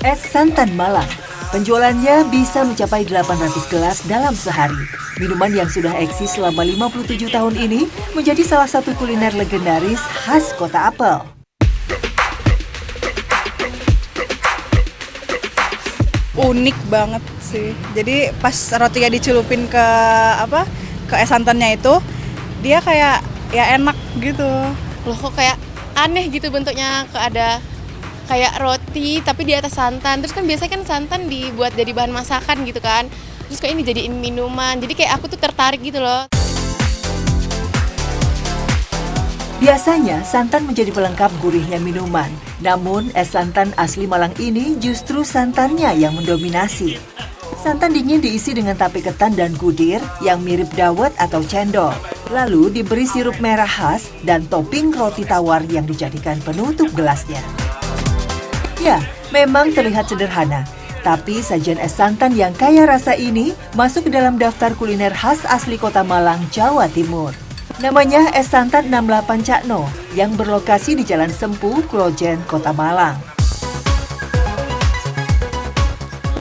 Es santan Malang. Penjualannya bisa mencapai 800 gelas dalam sehari. Minuman yang sudah eksis selama 57 tahun ini menjadi salah satu kuliner legendaris khas Kota Apel. Unik banget sih. Jadi pas rotinya dicelupin ke es santannya itu, dia kayak ya enak gitu. Loh kok kayak aneh gitu bentuknya, ada kayak roti tapi di atas santan. Terus kan biasanya kan santan dibuat jadi bahan masakan gitu kan. Terus kayak ini jadiin minuman. Jadi kayak aku tuh tertarik gitu loh. Biasanya santan menjadi pelengkap gurihnya minuman. Namun es santan asli Malang ini justru santannya yang mendominasi. Santan dingin diisi dengan tape ketan dan gudir yang mirip dawet atau cendol. Lalu diberi sirup merah khas dan topping roti tawar yang dijadikan penutup gelasnya. Ya, memang terlihat sederhana. Tapi sajian es santan yang kaya rasa ini masuk ke dalam daftar kuliner khas asli Kota Malang, Jawa Timur. Namanya es santan 68 Cakno yang berlokasi di Jalan Sempu, Klojen, Kota Malang.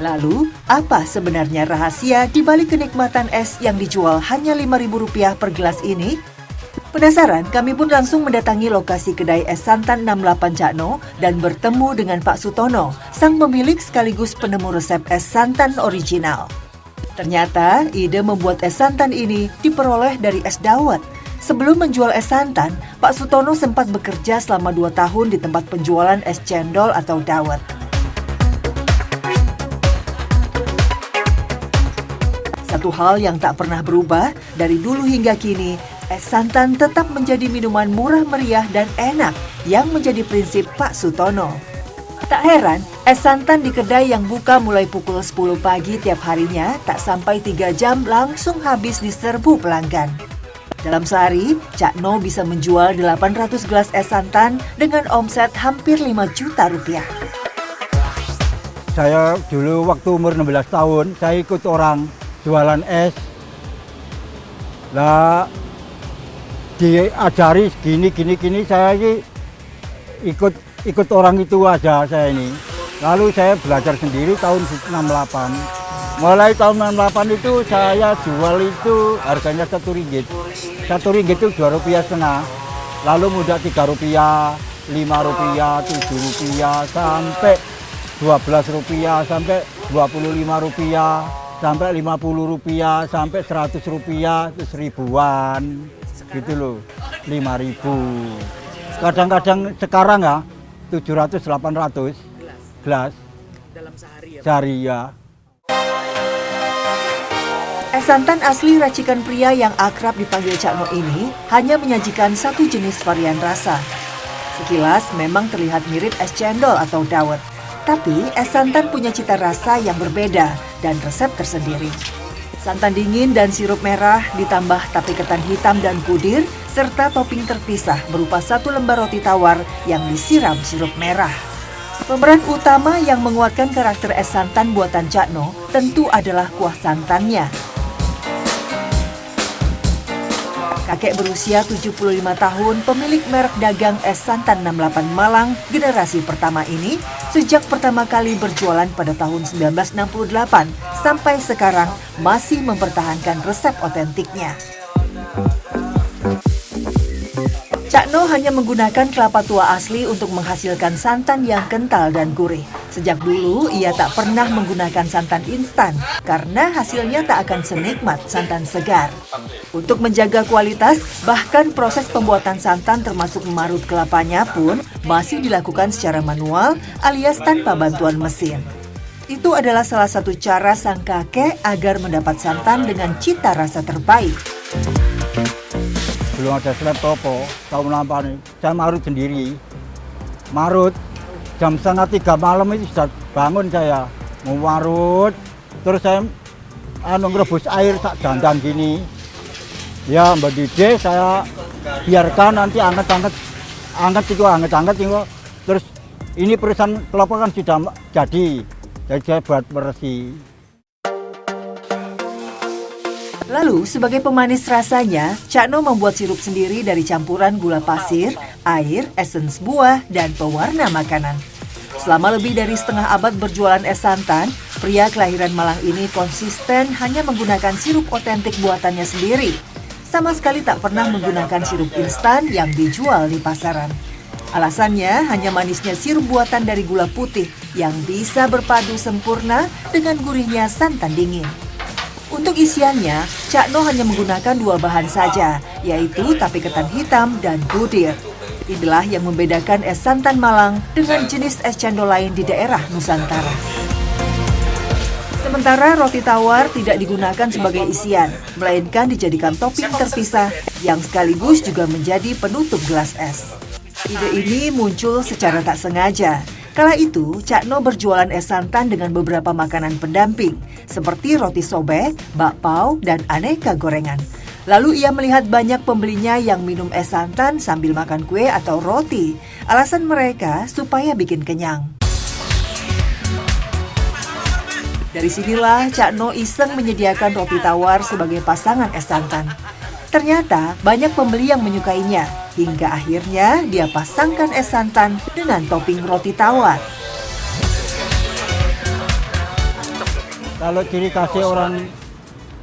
Lalu, apa sebenarnya rahasia di balik kenikmatan es yang dijual hanya Rp5.000 per gelas ini? Penasaran, kami pun langsung mendatangi lokasi kedai es santan 68 Cakno dan bertemu dengan Pak Sutono, sang pemilik sekaligus penemu resep es santan original. Ternyata, ide membuat es santan ini diperoleh dari es dawet. Sebelum menjual es santan, Pak Sutono sempat bekerja selama 2 tahun di tempat penjualan es cendol atau dawet. Satu hal yang tak pernah berubah dari dulu hingga kini, es santan tetap menjadi minuman murah meriah dan enak yang menjadi prinsip Pak Sutono. Tak heran, es santan di kedai yang buka mulai pukul 10 pagi tiap harinya tak sampai 3 jam langsung habis diserbu pelanggan. Dalam sehari, Cakno bisa menjual 800 gelas es santan dengan omset hampir Rp5 juta. Saya dulu waktu umur 16 tahun, saya ikut orang jualan es. Lah diajari gini, saya ikut orang itu aja saya ini. Lalu saya belajar sendiri tahun 68. Mulai tahun 68 itu saya jual itu harganya Rp1. Rp1 itu Rp2,5. Lalu mudah Rp3, Rp5, Rp7, sampai Rp12, sampai Rp25, sampai Rp50, sampai Rp100, terus ribuan. Gitu loh, 5.000. Kadang-kadang sekarang ya 700-800 gelas dalam sehari ya. Es santan asli racikan pria yang akrab dipanggil Cakno ini hanya menyajikan satu jenis varian rasa. Sekilas memang terlihat mirip es cendol atau dawet, tapi es santan punya cita rasa yang berbeda dan resep tersendiri. Santan dingin dan sirup merah ditambah tape ketan hitam dan gudir serta topping terpisah berupa 1 lembar roti tawar yang disiram sirup merah. Pemeran utama yang menguatkan karakter es santan buatan Cakno tentu adalah kuah santannya. Kakek berusia 75 tahun, pemilik merek dagang es santan 68 Malang generasi pertama ini sejak pertama kali berjualan pada tahun 1968 sampai sekarang masih mempertahankan resep otentiknya. Cakno hanya menggunakan kelapa tua asli untuk menghasilkan santan yang kental dan gurih. Sejak dulu ia tak pernah menggunakan santan instan karena hasilnya tak akan senikmat santan segar. Untuk menjaga kualitas, bahkan proses pembuatan santan termasuk memarut kelapanya pun masih dilakukan secara manual alias tanpa bantuan mesin. Itu adalah salah satu cara sang kakek agar mendapat santan dengan cita rasa terbaik. Belum ada slab topo, tahun 8 saya marut sendiri. Marut, jam 2:30 malam itu sudah bangun saya. Mau marut, terus saya ngerebus air sak dandan gini. Ya Mbak Dide saya biarkan nanti anget-anget itu. Terus ini perusahaan kelapa kan sudah jadi saya buat bersih. Lalu, sebagai pemanis rasanya, Cakno membuat sirup sendiri dari campuran gula pasir, air, esens buah, dan pewarna makanan. Selama lebih dari setengah abad berjualan es santan, pria kelahiran Malang ini konsisten hanya menggunakan sirup otentik buatannya sendiri. Sama sekali tak pernah menggunakan sirup instan yang dijual di pasaran. Alasannya hanya manisnya sirup buatan dari gula putih yang bisa berpadu sempurna dengan gurihnya santan dingin. Untuk isiannya, Cak No hanya menggunakan 2 bahan saja, yaitu tape ketan hitam dan budir. Inilah yang membedakan es santan Malang dengan jenis es cendol lain di daerah Nusantara. Sementara roti tawar tidak digunakan sebagai isian, melainkan dijadikan topping terpisah yang sekaligus juga menjadi penutup gelas es. Ide ini muncul secara tak sengaja. Kala itu, Cak No berjualan es santan dengan beberapa makanan pendamping, seperti roti sobek, bakpao, dan aneka gorengan. Lalu ia melihat banyak pembelinya yang minum es santan sambil makan kue atau roti. Alasan mereka supaya bikin kenyang. Dari sinilah Cak No iseng menyediakan roti tawar sebagai pasangan es santan. Ternyata banyak pembeli yang menyukainya, hingga akhirnya dia pasangkan es santan dengan topping roti tawar. Kalau ciri khasnya orang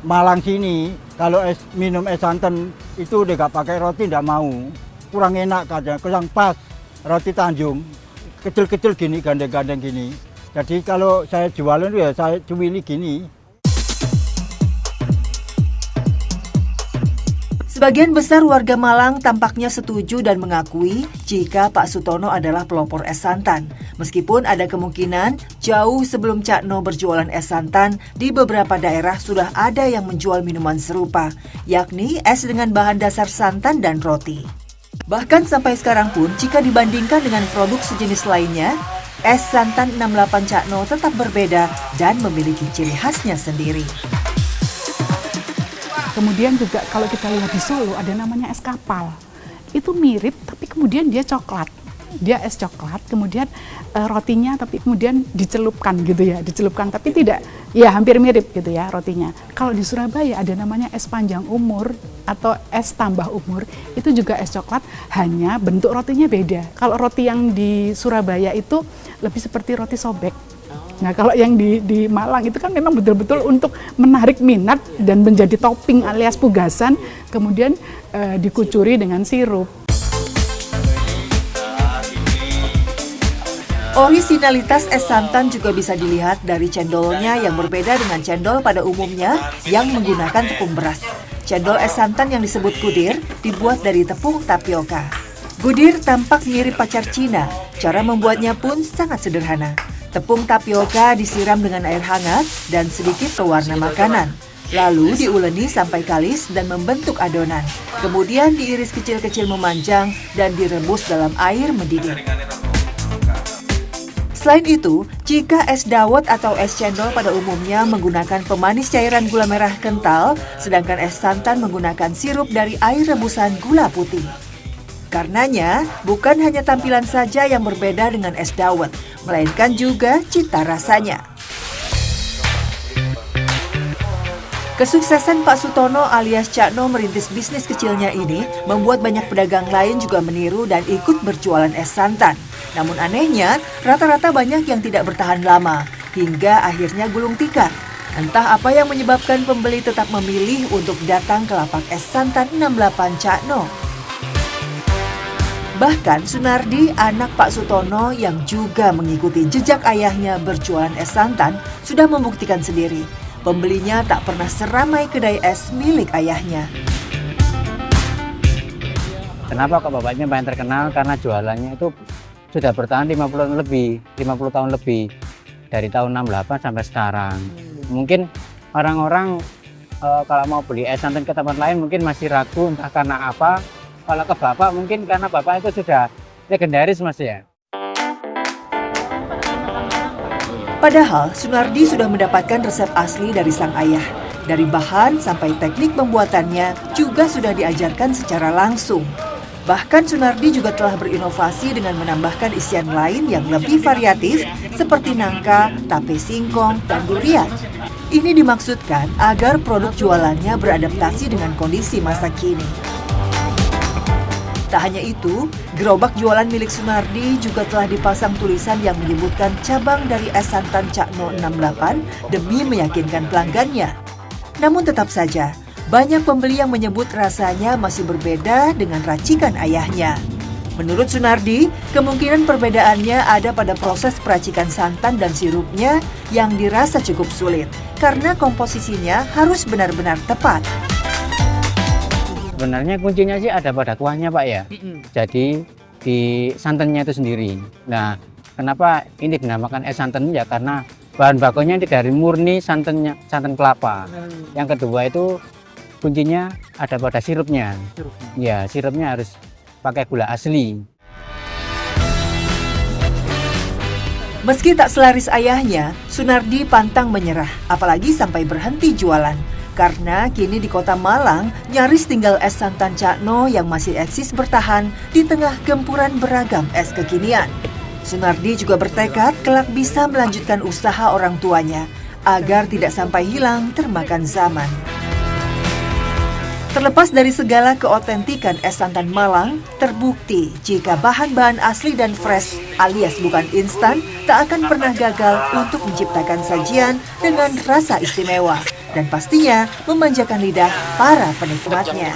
Malang sini, kalau minum es santan itu udah gak pakai roti, nggak mau. Kurang enak aja, kurang pas. Roti Tanjung, kecil-kecil gini, gandeng-gandeng gini. Jadi kalau saya jualan ya saya cuwili gini. Sebagian besar warga Malang tampaknya setuju dan mengakui jika Pak Sutono adalah pelopor es santan. Meskipun ada kemungkinan jauh sebelum Cak No berjualan es santan, di beberapa daerah sudah ada yang menjual minuman serupa, yakni es dengan bahan dasar santan dan roti. Bahkan sampai sekarang pun jika dibandingkan dengan produk sejenis lainnya, es santan 68 Cak No tetap berbeda dan memiliki ciri khasnya sendiri. Kemudian juga kalau kita lihat di Solo ada namanya es kapal. Itu mirip tapi kemudian dia coklat. Dia es coklat, kemudian rotinya tapi kemudian dicelupkan gitu ya, dicelupkan tapi tidak, ya hampir mirip gitu ya rotinya. Kalau di Surabaya ada namanya es panjang umur atau es tambah umur, itu juga es coklat, hanya bentuk rotinya beda. Kalau roti yang di Surabaya itu lebih seperti roti sobek. Nah kalau yang di Malang itu kan memang betul-betul untuk menarik minat dan menjadi topping alias pugasan, kemudian dikucuri dengan sirup. Orisinalitas es santan juga bisa dilihat dari cendolnya yang berbeda dengan cendol pada umumnya yang menggunakan tepung beras. Cendol es santan yang disebut gudir dibuat dari tepung tapioka. Gudir tampak mirip pacar Cina, cara membuatnya pun sangat sederhana. Tepung tapioka disiram dengan air hangat dan sedikit pewarna makanan. Lalu diuleni sampai kalis dan membentuk adonan. Kemudian diiris kecil-kecil memanjang dan direbus dalam air mendidih. Selain itu, jika es dawet atau es cendol pada umumnya menggunakan pemanis cairan gula merah kental, sedangkan es santan menggunakan sirup dari air rebusan gula putih. Karenanya, bukan hanya tampilan saja yang berbeda dengan es dawet, melainkan juga cita rasanya. Kesuksesan Pak Sutono alias Cak No merintis bisnis kecilnya ini membuat banyak pedagang lain juga meniru dan ikut berjualan es santan. Namun anehnya, rata-rata banyak yang tidak bertahan lama, hingga akhirnya gulung tikar. Entah apa yang menyebabkan pembeli tetap memilih untuk datang ke lapak es santan 68 Cak No. Bahkan Sunardi, anak Pak Sutono yang juga mengikuti jejak ayahnya berjualan es santan, sudah membuktikan sendiri. Pembelinya tak pernah seramai kedai es milik ayahnya. Kenapa kok bapaknya paling terkenal? Karena jualannya itu sudah bertahan 50 tahun lebih dari tahun 68 sampai sekarang. Mungkin orang-orang kalau mau beli es santan ke tempat lain mungkin masih ragu entah karena apa. Kalau ke bapak mungkin karena bapak itu sudah legendaris Mas ya. Padahal Sunardi sudah mendapatkan resep asli dari sang ayah. Dari bahan sampai teknik pembuatannya juga sudah diajarkan secara langsung. Bahkan Sunardi juga telah berinovasi dengan menambahkan isian lain yang lebih variatif seperti nangka, tape singkong, dan durian. Ini dimaksudkan agar produk jualannya beradaptasi dengan kondisi masa kini. Tak hanya itu, gerobak jualan milik Sunardi juga telah dipasang tulisan yang menyebutkan cabang dari es santan Cakno 68 demi meyakinkan pelanggannya. Namun tetap saja, banyak pembeli yang menyebut rasanya masih berbeda dengan racikan ayahnya. Menurut Sunardi, kemungkinan perbedaannya ada pada proses peracikan santan dan sirupnya yang dirasa cukup sulit karena komposisinya harus benar-benar tepat. Sebenarnya kuncinya sih ada pada kuahnya Pak ya. Jadi di santannya itu sendiri. Nah, kenapa ini dinamakan es santan ya karena bahan bakunya ini dari murni santannya, santan kelapa. Yang kedua itu kuncinya ada pada sirupnya. Ya, sirupnya harus pakai gula asli. Meski tak selaris ayahnya, Sunardi pantang menyerah, apalagi sampai berhenti jualan. Karena kini di kota Malang, nyaris tinggal es santan Cakno yang masih eksis bertahan di tengah gempuran beragam es kekinian. Sunardi juga bertekad kelak bisa melanjutkan usaha orang tuanya, agar tidak sampai hilang termakan zaman. Terlepas dari segala keotentikan es santan Malang, terbukti jika bahan-bahan asli dan fresh alias bukan instan tak akan pernah gagal untuk menciptakan sajian dengan rasa istimewa dan pastinya memanjakan lidah para penikmatnya.